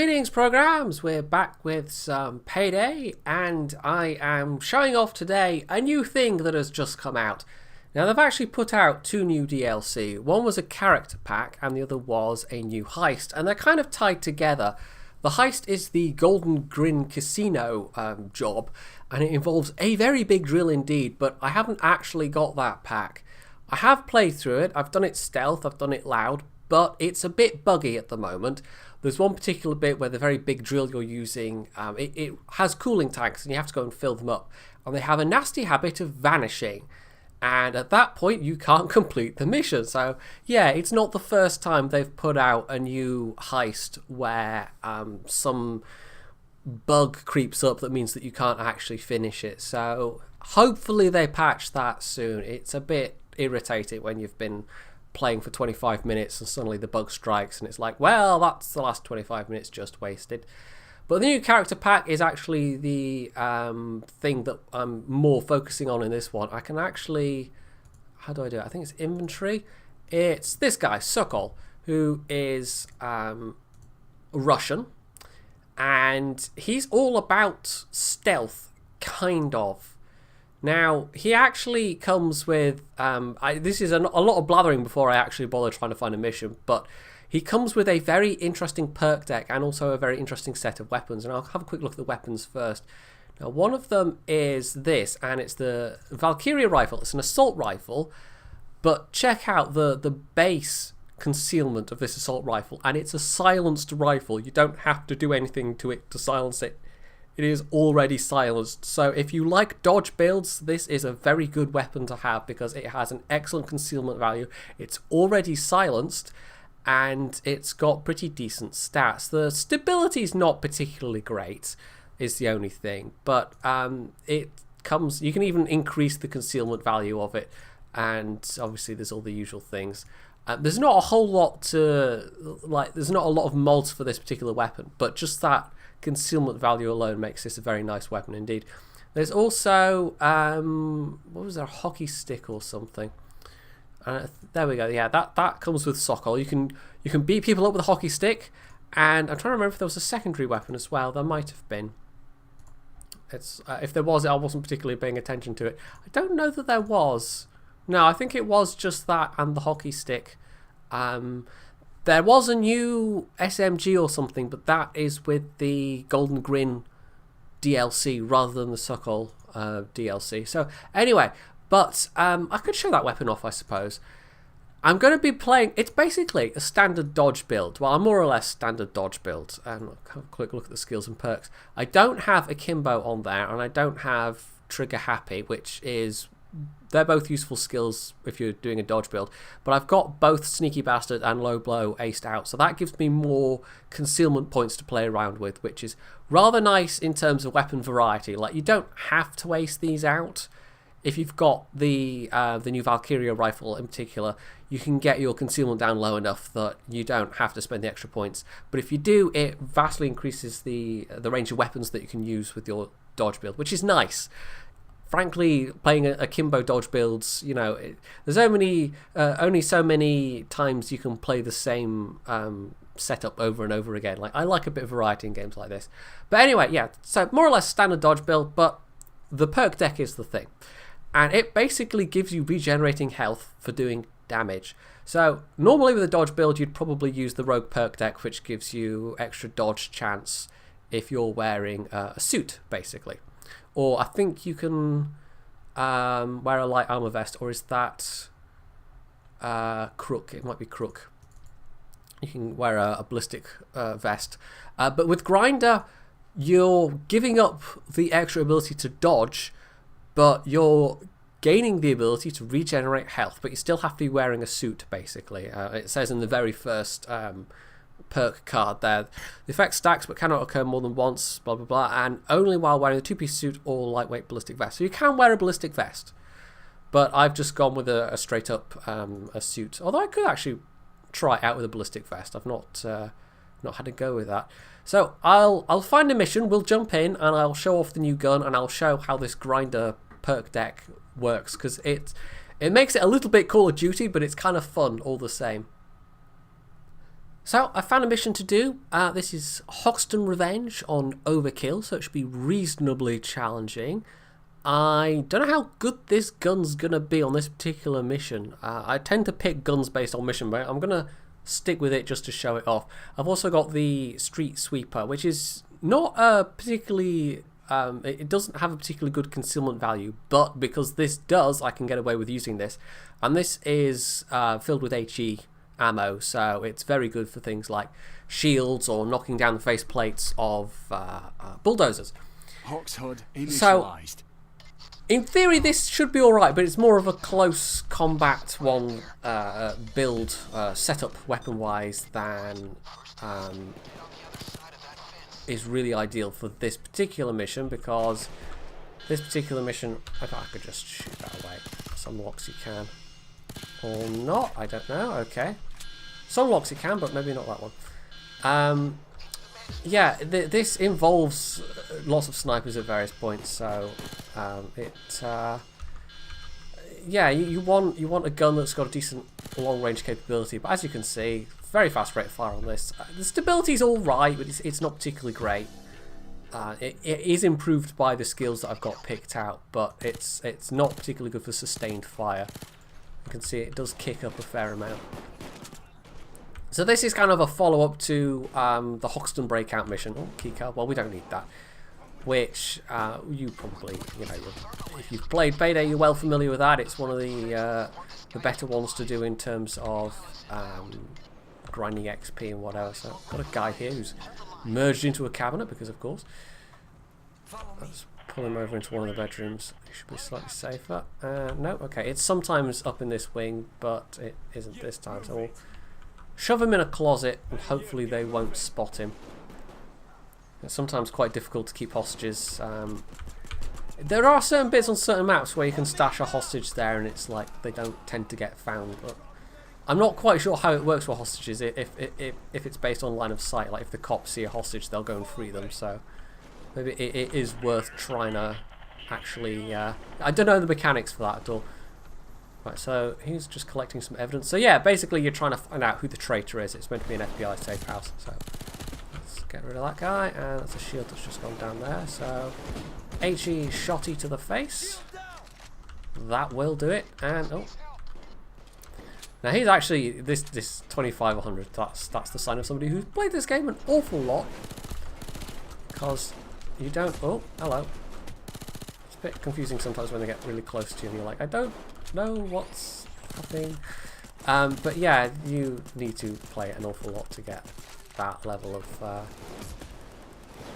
Greetings, programs! We're back with some Payday, and I am showing off today a new thing that has just come out. Now, they've actually put out two new DLC. One was a character pack, and the other was a new heist, and they're kind of tied together. The heist is the Golden Grin Casino job, and it involves a very big drill indeed, but I haven't actually got that pack. I have played through it, I've done it stealth, I've done it loud, but it's a bit buggy at the moment. There's one particular bit where the very big drill you're using, it has cooling tanks and you have to go and fill them up. And they have a nasty habit of vanishing. And at that point, you can't complete the mission. So, yeah, it's not the first time they've put out a new heist where some bug creeps up that means that you can't actually finish it. So, hopefully they patch that soon. It's a bit irritating when you've been playing for 25 minutes and suddenly the bug strikes and it's like, well, that's the last 25 minutes just wasted. But the new character pack is actually the thing that I'm more focusing on in this one. I can actually, how do I do it? I think it's inventory. It's this guy, Sokol, who is Russian, and he's all about stealth, kind of. Now, he actually comes with, this is a lot of blathering before I actually bother trying to find a mission, but he comes with a very interesting perk deck and also a very interesting set of weapons, and I'll have a quick look at the weapons first. Now, one of them is this, and it's the Valkyria rifle. It's an assault rifle, but check out the base concealment of this assault rifle, and it's a silenced rifle. You don't have to do anything to it to silence it. It is already silenced, so if you like dodge builds, this is a very good weapon to have because it has an excellent concealment value. It's already silenced, and it's got pretty decent stats. The stability is not particularly great, is the only thing, but it comes. You can even increase the concealment value of it, and obviously there's all the usual things. There's not a whole lot to like. There's not a lot of mods for this particular weapon, but just that concealment value alone makes this a very nice weapon indeed. There's also what was there, a hockey stick or something? There we go. Yeah, that comes with Sokol. You can beat people up with a hockey stick, and I'm trying to remember if there was a secondary weapon as well. There might have been. It's if there was, I wasn't particularly paying attention to it. I don't know that there was. No, I think it was just that and the hockey stick. There was a new SMG or something, but that is with the Golden Grin DLC rather than the Sokol DLC. So anyway, but I could show that weapon off, I suppose. I'm going to be playing, it's basically a standard dodge build. Well, I'm more or less standard dodge build. And have a quick look at the skills and perks. I don't have Akimbo on there, and I don't have Trigger Happy, which is... They're both useful skills if you're doing a dodge build, but I've got both Sneaky Bastard and Low Blow aced out, so that gives me more concealment points to play around with, which is rather nice in terms of weapon variety. Like, you don't have to ace these out. If you've got the new Valkyria rifle in particular, you can get your concealment down low enough that you don't have to spend the extra points. But if you do, it vastly increases the range of weapons that you can use with your dodge build, which is nice. Frankly, playing akimbo dodge builds, you know, there's only so many times you can play the same setup over and over again. Like, I like a bit of variety in games like this. But anyway, yeah, so more or less standard dodge build, but the perk deck is the thing. And it basically gives you regenerating health for doing damage. So normally with a dodge build, you'd probably use the rogue perk deck, which gives you extra dodge chance if you're wearing a suit, basically. Or I think you can wear a light armor vest, or is that Crook? It might be Crook. You can wear a ballistic vest. But with Grinder, you're giving up the extra ability to dodge, but you're gaining the ability to regenerate health, but you still have to be wearing a suit, basically. It says in the very first perk card there, the effect stacks but cannot occur more than once, blah blah blah, and only while wearing a two-piece suit or lightweight ballistic vest. So you can wear a ballistic vest, but I've just gone with a straight up a suit, although I could actually try it out with a ballistic vest. I've not had to go with that. So I'll find a mission, we'll jump in, and I'll show off the new gun, and I'll show how this Grinder perk deck works, because it makes it a little bit Call of Duty, but it's kind of fun all the same. So I found a mission to do. This is Hoxton Revenge on Overkill, so it should be reasonably challenging. I don't know how good this gun's going to be on this particular mission. I tend to pick guns based on mission, but I'm going to stick with it just to show it off. I've also got the Street Sweeper, which is not particularly... it doesn't have a particularly good concealment value, but because this does, I can get away with using this. And this is filled with HE ammo, so it's very good for things like shields or knocking down the face plates of bulldozers. HoxHud initialized. So, in theory, this should be alright, but it's more of a close combat one build setup weapon-wise than is really ideal for this particular mission, because this particular mission, I could just shoot that away. Some locks you can. Or not, I don't know, okay. Some locks you can, but maybe not that one. Yeah, this involves lots of snipers at various points, so yeah, you want a gun that's got a decent long range capability, but as you can see, very fast rate of fire on this. The stability's all right, but it's not particularly great. It is improved by the skills that I've got picked out, but it's not particularly good for sustained fire. You can see it does kick up a fair amount. So this is kind of a follow-up to the Hoxton Breakout mission. Oh, keycard. Well, we don't need that. Which you probably, you know, if you've played Payday, you're well familiar with that. It's one of the better ones to do in terms of grinding XP and whatever. So I've got a guy here who's merged into a cabinet because, of course. Let's pull him over into one of the bedrooms. He should be slightly safer. No, okay. It's sometimes up in this wing, but it isn't this time. So we'll shove him in a closet and hopefully they won't spot him. It's sometimes quite difficult to keep hostages. There are certain bits on certain maps where you can stash a hostage there and it's like they don't tend to get found. But I'm not quite sure how it works for hostages if it's based on line of sight. Like if the cops see a hostage, they'll go and free them. So maybe it is worth trying to actually... I don't know the mechanics for that at all. Right, so he's just collecting some evidence. So yeah, basically you're trying to find out who the traitor is. It's meant to be an FBI safe house. So let's get rid of that guy. And that's a shield that's just gone down there. So HE shotty to the face. That will do it. And oh, now he's actually this 2500. That's the sign of somebody who's played this game an awful lot. Because you don't. Oh, hello. It's a bit confusing sometimes when they get really close to you and you're like, I don't know what's happening. But yeah, you need to play it an awful lot to get that level of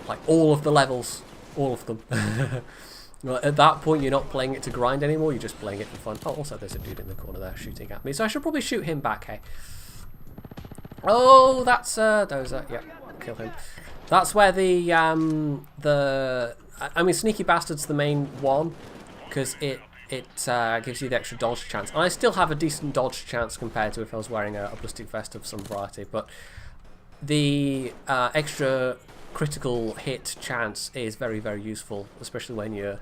like all of the levels, all of them. Well, at that point you're not playing it to grind anymore, you're just playing it for fun. Oh, also there's a dude in the corner there shooting at me, so I should probably shoot him back, hey. Oh, that's Dozer. Yep, kill him. That's where the I mean, Sneaky Bastard's the main one, because it gives you the extra dodge chance. And I still have a decent dodge chance compared to if I was wearing a ballistic vest of some variety, but the extra critical hit chance is very, very useful, especially when you're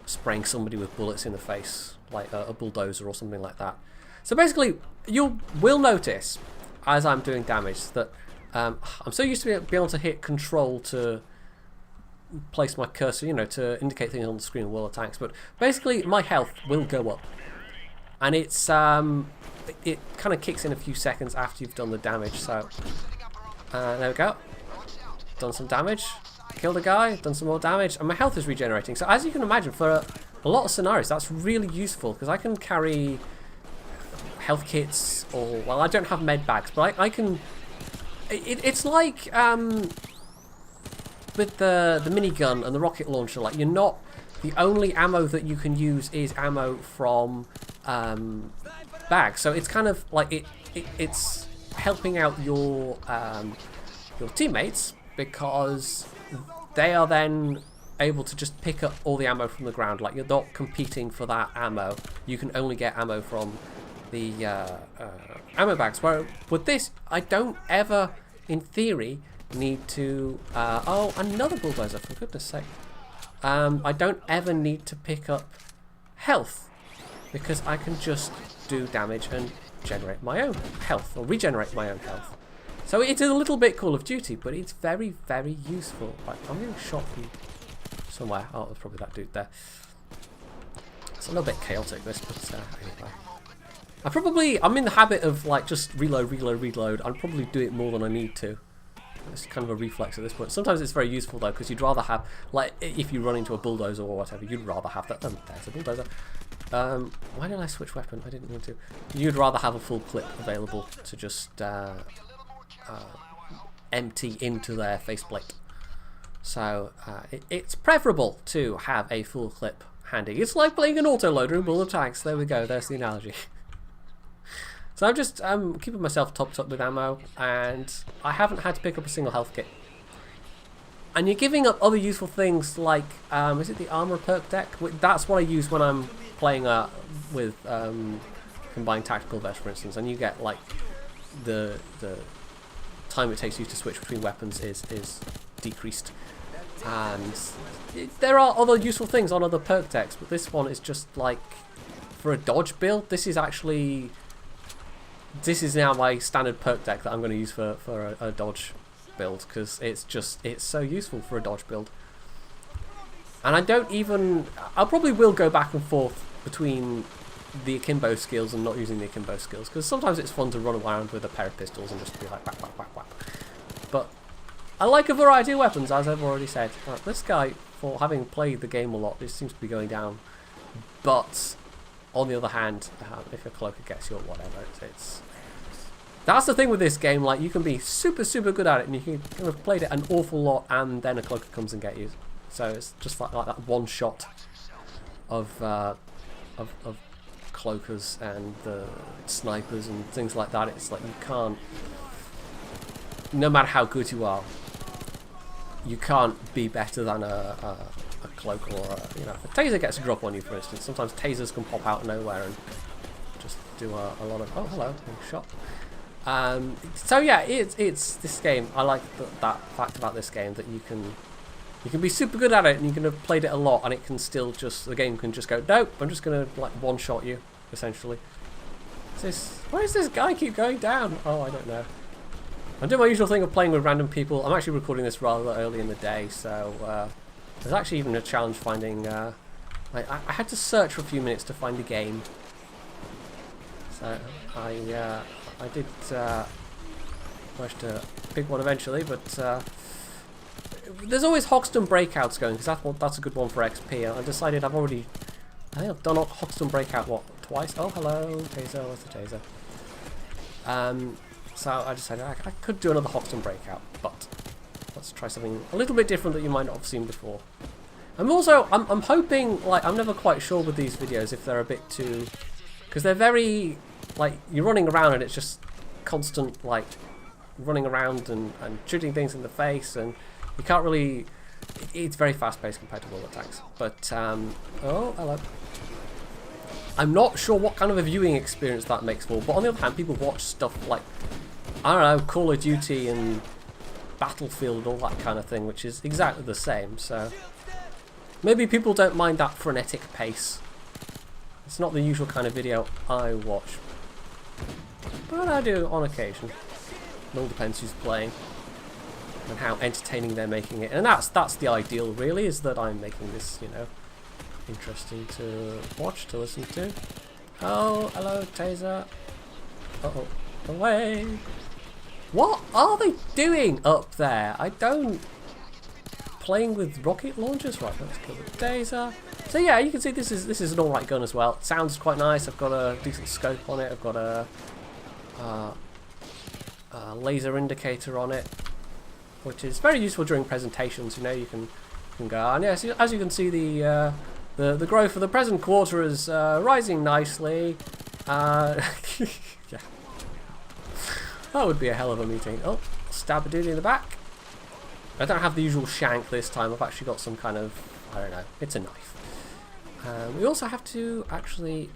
spraying somebody with bullets in the face, like a bulldozer or something like that. So basically, you will notice, as I'm doing damage, that I'm so used to being able to hit control to place my cursor, you know, to indicate things on the screen while attacks, but basically my health will go up, and it's it kind of kicks in a few seconds after you've done the damage. So there we go, done some damage, killed a guy, done some more damage, and my health is regenerating. So as you can imagine, for a lot of scenarios that's really useful, because I can carry health kits, or, well, I don't have med bags, but I can, it's like with the minigun and the rocket launcher, like, you're not, the only ammo that you can use is ammo from bags. So it's kind of like it's helping out your teammates, because they are then able to just pick up all the ammo from the ground. Like, you're not competing for that ammo. You can only get ammo from the ammo bags. Where with this, I don't ever, in theory, need to oh, another bulldozer, for goodness sake. I don't ever need to pick up health, because I can just do damage and generate my own health, or regenerate my own health. So it's a little bit Call of Duty, but it's very, very useful. Right, I'm getting shot from somewhere. Oh, there's probably that dude there. It's a little bit chaotic, this, but anyway. I'm in the habit of like just reload. I'd probably do it more than I need to. It's kind of a reflex at this point. Sometimes it's very useful though, because you'd rather have, like, if you run into a bulldozer or whatever, you'd rather have that. There's a bulldozer. Why did I switch weapon? I didn't mean to. You'd rather have a full clip available to just empty into their faceplate. So it's preferable to have a full clip handy. It's like playing an autoloader in World of Tanks. There we go. There's the analogy. So I'm just keeping myself topped up with ammo, and I haven't had to pick up a single health kit. And you're giving up other useful things like, is it the armor perk deck? That's what I use when I'm playing with combined tactical vest, for instance, and you get like the time it takes you to switch between weapons is decreased. And there are other useful things on other perk decks, but this one is just like, for a dodge build, this is now my standard perk deck that I'm going to use for a dodge build, because it's so useful for a dodge build. And I probably will go back and forth between the akimbo skills and not using the akimbo skills, because sometimes it's fun to run around with a pair of pistols and just be like whack, whack, whack, whack. But I like a variety of weapons, as I've already said. This guy, for having played the game a lot, this seems to be going down. But on the other hand, if a cloaker gets you or whatever, that's the thing with this game. Like, you can be super, super good at it, and you can kind of played it an awful lot, and then a cloaker comes and get you. So it's just like that one shot of cloakers and the snipers and things like that. It's like you can't, no matter how good you are, you can't be better than a cloaker or if a taser gets a drop on you, for instance. Sometimes tasers can pop out of nowhere and just do a lot of, oh hello, shot. So yeah, it's this game. I like that fact about this game, that you can be super good at it, and you can have played it a lot, and it can still the game can just go, nope, I'm just gonna like one shot you, essentially. Why does this guy keep going down? Oh, I don't know. I'm doing my usual thing of playing with random people. I'm actually recording this rather early in the day, so there's actually even a challenge finding. I had to search for a few minutes to find a game, so I did manage to pick one eventually, but there's always HoxHud breakouts going, because that's a good one for XP. I decided I think I've done HoxHud breakout twice. Oh hello, taser. What's the taser? So I decided I could do another HoxHud breakout, but let's try something a little bit different that you might not have seen before. I'm hoping, like, I'm never quite sure with these videos if they're a bit too, because they're very, like, you're running around and it's just constant, like, running around and shooting things in the face, and you can't really, it's very fast paced compared to World of Tanks. But oh hello. I'm not sure what kind of a viewing experience that makes for, but on the other hand, people watch stuff like, I don't know, Call of Duty and Battlefield, all that kind of thing, which is exactly the same, so maybe people don't mind that frenetic pace. It's not the usual kind of video I watch, but I do on occasion. It all depends who's playing and how entertaining they're making it, and that's the ideal, really, is that I'm making this, interesting to watch, to listen to. Oh, hello, taser. Uh-oh. Away. What are they doing up there? Playing with rocket launchers? Right, let's kill the taser. So yeah, you can see this is an alright gun as well. It sounds quite nice. I've got a decent scope on it. I've got a laser indicator on it, which is very useful during presentations. You can go, and yes, as you can see, the growth of the present quarter is rising nicely. Yeah. That would be a hell of a meeting. Oh, stab a dude in the back. I don't have the usual shank this time. I've actually got some kind of, I don't know, it's a knife. We also have to actually,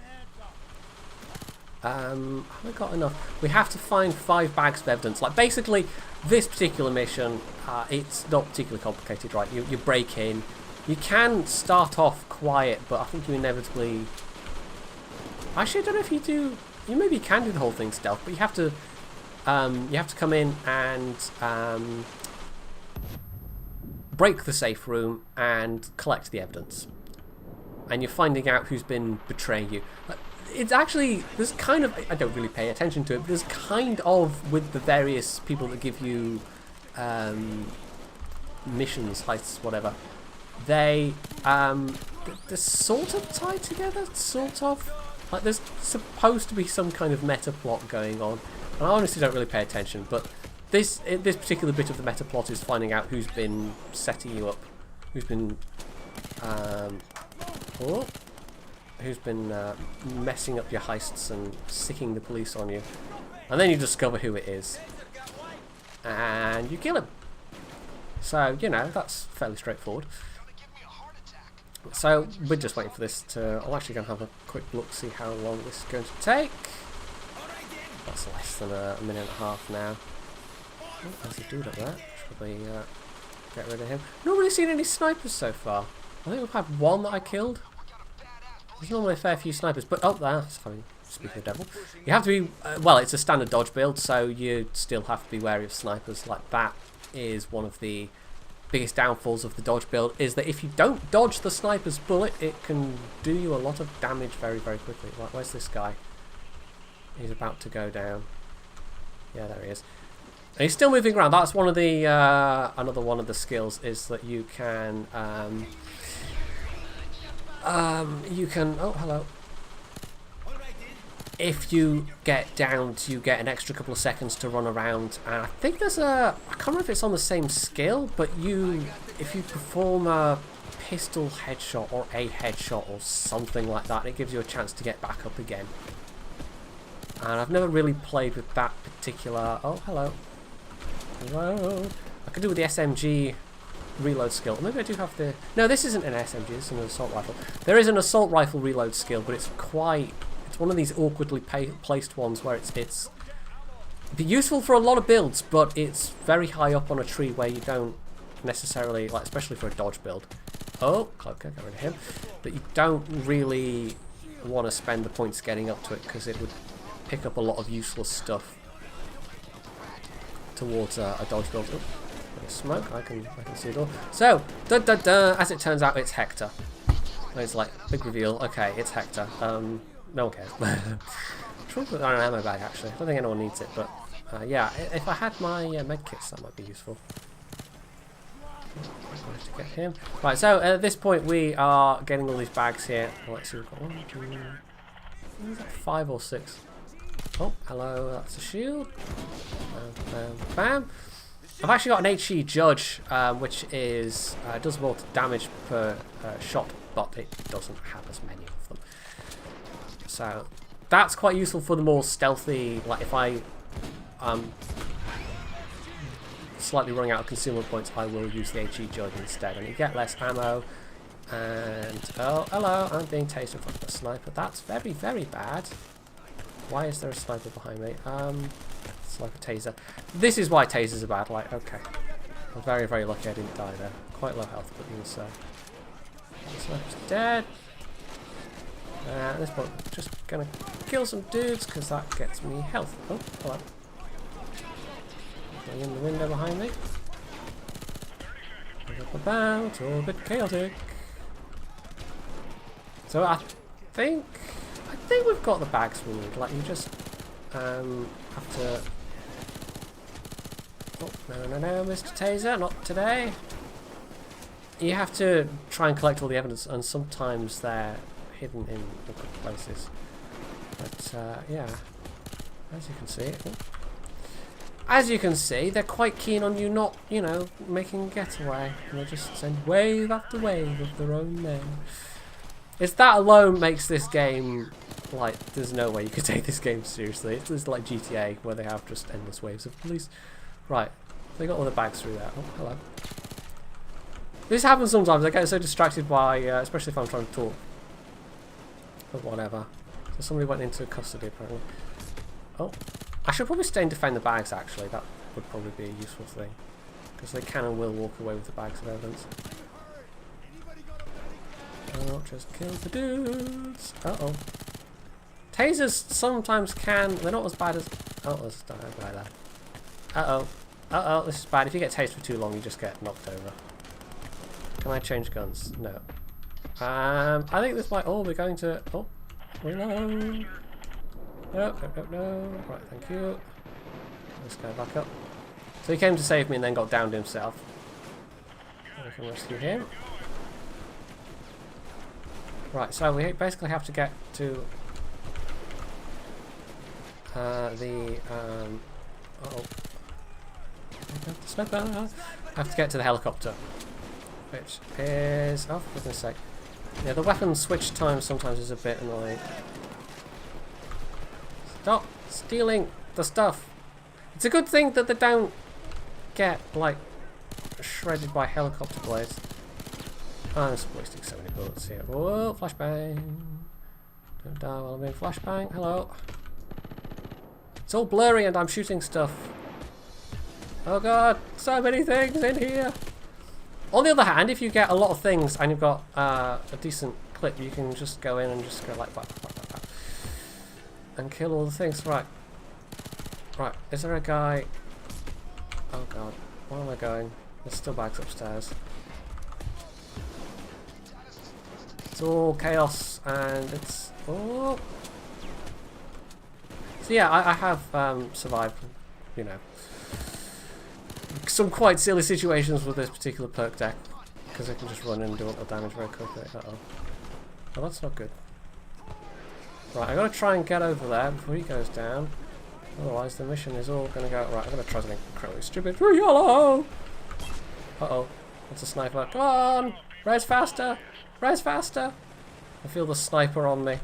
have I got enough? We have to find 5 bags of evidence. Like, basically, this particular mission, it's not particularly complicated, right? You break in. You can start off quiet, but I think you inevitably... Actually, I don't know if you do... You maybe can do the whole thing stealth, but you have to you have to come in and break the safe room and collect the evidence. And you're finding out who's been betraying you. It's actually, there's kind of, I don't really pay attention to it, but there's kind of, with the various people that give you missions, heists, whatever, they're sort of tied together, sort of. Like, there's supposed to be some kind of meta plot going on, and I honestly don't really pay attention, but this particular bit of the meta plot is finding out who's been setting you up, who's been messing up your heists and sicking the police on you, and then you discover who it is, and you kill him. So, you know, that's fairly straightforward. So, we're just waiting for this to... I'm actually going to have a quick look, see how long this is going to take. That's less than a minute and a half now. Oh, there's a dude up there. Should probably get rid of him. Not really seen any snipers so far. I think we've had one that I killed. There's normally a fair few snipers, but... Oh, that's fine. Speaking of devil. You have to be... well, it's a standard dodge build, so you still have to be wary of snipers. Like, that is one of the biggest downfalls of the dodge build, is that if you don't dodge the sniper's bullet, it can do you a lot of damage very, very quickly. Like, where's this guy? He's about to go down. Yeah, there he is. And he's still moving around. That's one of the another one of the skills, is that you can oh, hello. If you get downed, you get an extra couple of seconds to run around, and I think there's I can't remember if it's on the same skill, but if you perform a pistol headshot or a headshot or something like that, it gives you a chance to get back up again. And I've never really played with that particular... Oh, hello. Hello. I could do with the SMG reload skill. Maybe I do have the... No, this isn't an SMG, it's an assault rifle. There is an assault rifle reload skill, but it's quite... It's one of these awkwardly placed ones where it's be useful for a lot of builds, but it's very high up on a tree where you don't necessarily, like, especially for a dodge build. Oh, Cloaker, get rid of him. But you don't really want to spend the points getting up to it, because it would pick up a lot of useless stuff towards a dodge build. Oh, there's smoke. I can see it all. So, as it turns out, it's Hector. It's like big reveal. Okay, it's Hector. No one cares. I'm trying to put that on an ammo bag, actually. I don't think anyone needs it, but yeah, if I had my medkits, that might be useful. To get him. Right, so at this point we are getting all these bags here. Let's see, we've got 1, 2, 5 or 6. Oh, hello, that's a shield. Bam. I've actually got an HE Judge, which is does more damage per shot, but it doesn't have as many of them. So that's quite useful for the more stealthy, like if I slightly running out of concealment points, I will use the HE Judge instead, and you get less ammo. And oh, hello, I'm being tased in front of a sniper. That's very, very bad. Why is there a sniper behind me? Sniper taser. This is why tasers are bad. Like, okay, I'm very, very lucky I didn't die there. Quite low health, but even so. The sniper's dead. At this point, I'm just gonna kill some dudes because that gets me health. Oh, hello. Going in the window behind me. About, all a bit chaotic. So I think we've got the bags we need. Like, you just have to. Oh, no, Mr. Taser, not today. You have to try and collect all the evidence, and sometimes they're hidden in awkward places. But yeah, as you can see, they're quite keen on you not, you know, making a getaway. And they just send wave after wave of their own men. It's that alone makes this game, like, there's no way you could take this game seriously. It's like GTA, where they have just endless waves of police. Right, they got all the bags through there. Oh, hello. This happens sometimes. I get so distracted by, especially if I'm trying to talk. But whatever. So somebody went into custody apparently. Oh, I should probably stay and defend the bags actually. That would probably be a useful thing. Because they can and will walk away with the bags of evidence. Oh, just kill the dudes. Uh-oh. Tasers sometimes can. They're not as bad as. Oh, there's a guy there. Uh oh, this is bad. If you get tased for too long, you just get knocked over. Can I change guns? No. I think this might all be going to. Oh, reload. No. Right, thank you. Let's go back up. So he came to save me and then got downed himself. I can rescue him. Right, so we basically have to get to have to get to the helicopter, which is, oh, for goodness sake. Yeah, the weapon switch time sometimes is a bit annoying. Stop stealing the stuff. It's a good thing that they don't get, like, shredded by helicopter blades. I'm just wasting so many bullets here. Whoa, flashbang. Don't die while I'm in flashbang. Hello. It's all blurry and I'm shooting stuff. Oh god, so many things in here. On the other hand, if you get a lot of things and you've got a decent clip, you can just go in and just go like that. And kill all the things. Right. Right, is there a guy? Oh god, where am I going? There's still bags upstairs. It's all chaos and it's... Oh. So yeah, I have survived, you know, some quite silly situations with this particular perk deck, because I can just run in and do all the damage very quickly. Uh-oh. Oh, that's not good. Right, I've got to try and get over there before he goes down. Otherwise the mission is all going to go... Right, I'm going to try something incredibly stupid. YOLO! Uh-oh. That's a sniper. Come on! Res faster! Res faster! I feel the sniper on me.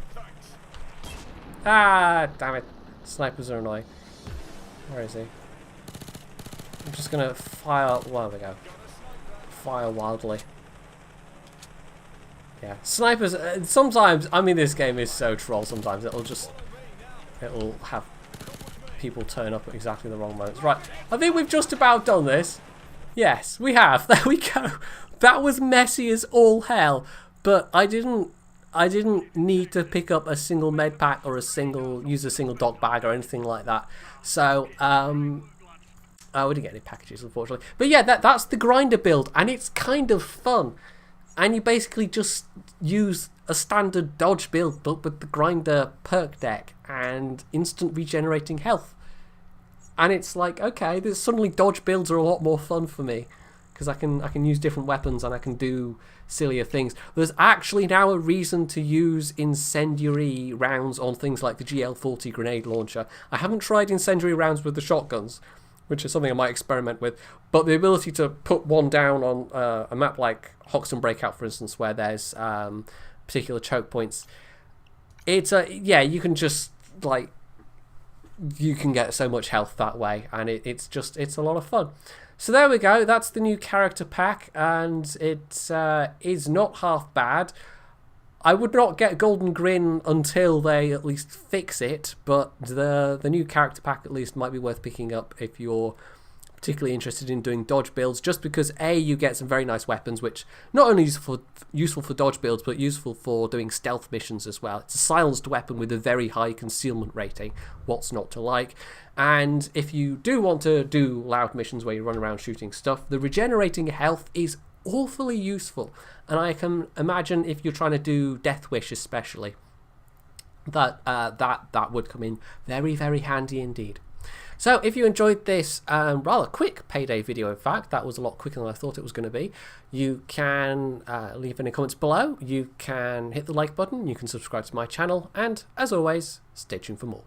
Ah, damn it. Snipers are annoying. Where is he? I'm just going to fire... Well, there we go. Fire wildly. Yeah. Snipers... sometimes... I mean, this game is so troll sometimes. It'll have people turn up at exactly the wrong moments. Right. I think we've just about done this. Yes, we have. There we go. That was messy as all hell. But I didn't need to pick up a single med pack or use a single doc bag or anything like that. So, we didn't get any packages, unfortunately. But yeah, that's the grinder build, and it's kind of fun. And you basically just use a standard dodge build, but with the grinder perk deck and instant regenerating health. And it's like, okay, suddenly dodge builds are a lot more fun for me, because I can use different weapons and I can do sillier things. There's actually now a reason to use incendiary rounds on things like the GL40 grenade launcher. I haven't tried incendiary rounds with the shotguns, which is something I might experiment with, but the ability to put one down on a map like HoxHud Breakout, for instance, where there's particular choke points, it's yeah, you can just, like, you can get so much health that way, and it's a lot of fun. So there we go, that's the new character pack, and it is not half bad. I would not get Golden Grin until they at least fix it, but the new character pack at least might be worth picking up if you're particularly interested in doing dodge builds, just because A, you get some very nice weapons, which not only is useful for dodge builds, but useful for doing stealth missions as well. It's a silenced weapon with a very high concealment rating. What's not to like? And if you do want to do loud missions where you run around shooting stuff, the regenerating health is awfully useful. And I can imagine if you're trying to do Death Wish especially, that that would come in very, very handy indeed. So if you enjoyed this rather quick Payday video, in fact, that was a lot quicker than I thought it was going to be, you can leave any comments below, you can hit the like button, you can subscribe to my channel, and as always, stay tuned for more.